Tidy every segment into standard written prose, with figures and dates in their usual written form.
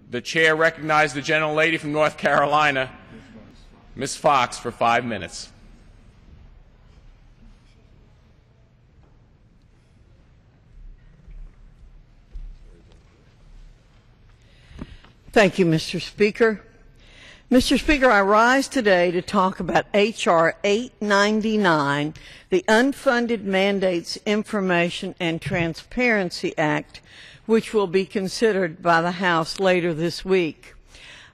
the chair recognizes the gentlelady from North Carolina, Ms. Fox, for 5 minutes. Thank you, Mr. Speaker. Mr. Speaker, I rise today to talk about H.R. 899, the Unfunded Mandates Information and Transparency Act, which will be considered by the House later this week.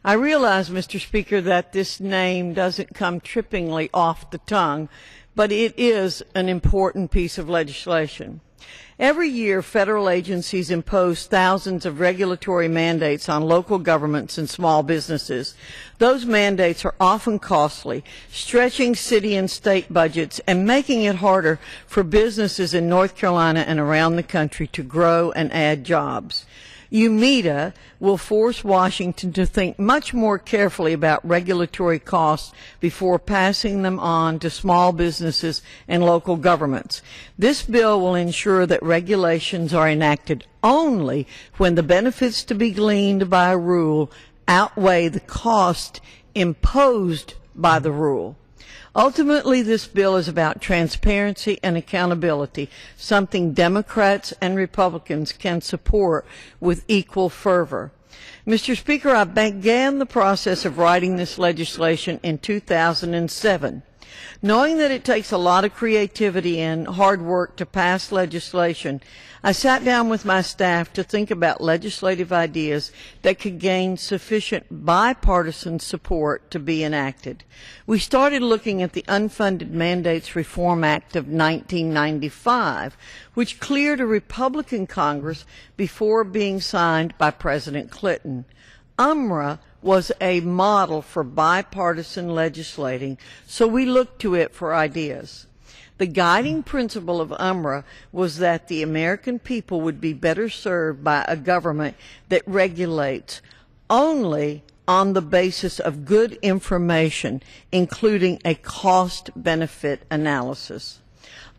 I realize, Mr. Speaker, that this name doesn't come trippingly off the tongue, but it is an important piece of legislation. Every year, federal agencies impose thousands of regulatory mandates on local governments and small businesses. Those mandates are often costly, stretching city and state budgets and making it harder for businesses in North Carolina and around the country to grow and add jobs. UMita will force Washington to think much more carefully about regulatory costs before passing them on to small businesses and local governments. This bill will ensure that regulations are enacted only when the benefits to be gleaned by a rule outweigh the cost imposed by the rule. Ultimately, this bill is about transparency and accountability, something Democrats and Republicans can support with equal fervor. Mr. Speaker, I began the process of writing this legislation in 2007. Knowing that it takes a lot of creativity and hard work to pass legislation, I sat down with my staff to think about legislative ideas that could gain sufficient bipartisan support to be enacted. We started looking at the Unfunded Mandates Reform Act of 1995, which cleared a Republican Congress before being signed by President Clinton. UMRA was a model for bipartisan legislating, so we looked to it for ideas. The guiding principle of UMRA was that the American people would be better served by a government that regulates only on the basis of good information, including a cost-benefit analysis.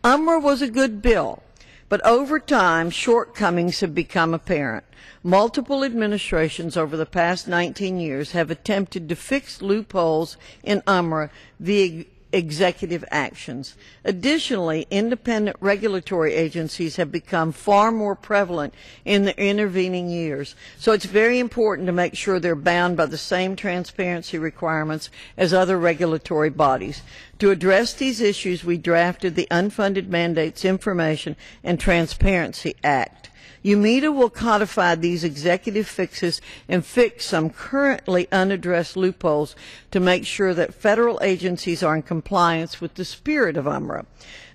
UMRA was a good bill, but over time, shortcomings have become apparent. Multiple administrations over the past 19 years have attempted to fix loopholes in UMRA via executive actions. Additionally, independent regulatory agencies have become far more prevalent in the intervening years, so it's very important to make sure they're bound by the same transparency requirements as other regulatory bodies. To address these issues, we drafted the Unfunded Mandates Information and Transparency Act. UMita will codify these executive fixes and fix some currently unaddressed loopholes to make sure that federal agencies are in compliance with the spirit of UMRA.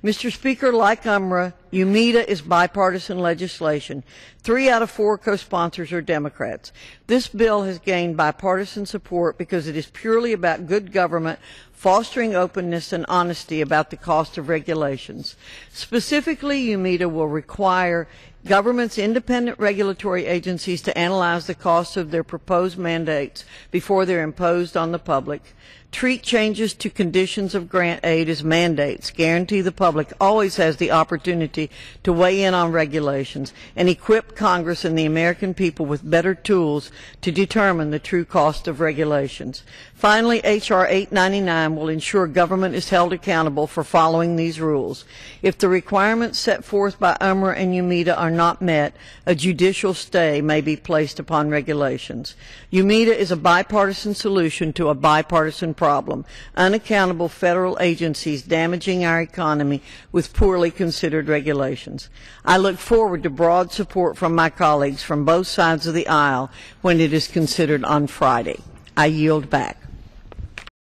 Mr. Speaker, like UMRA, UMita is bipartisan legislation. 3 out of 4 co-sponsors are Democrats. This bill has gained bipartisan support because it is purely about good government, fostering openness and honesty about the cost of regulations. Specifically, UMita will require government's independent regulatory agencies to analyze the costs of their proposed mandates before they're imposed on the public, treat changes to conditions of grant aid as mandates, guarantee the public always has the opportunity to weigh in on regulations, and equip Congress and the American people with better tools to determine the true cost of regulations. Finally, H.R. 899 will ensure government is held accountable for following these rules. If the requirements set forth by UMRA and UMita are not met, a judicial stay may be placed upon regulations. UMita is a bipartisan solution to a bipartisan problem, unaccountable federal agencies damaging our economy with poorly considered regulations. I look forward to broad support from my colleagues from both sides of the aisle when it is considered on Friday. I yield back.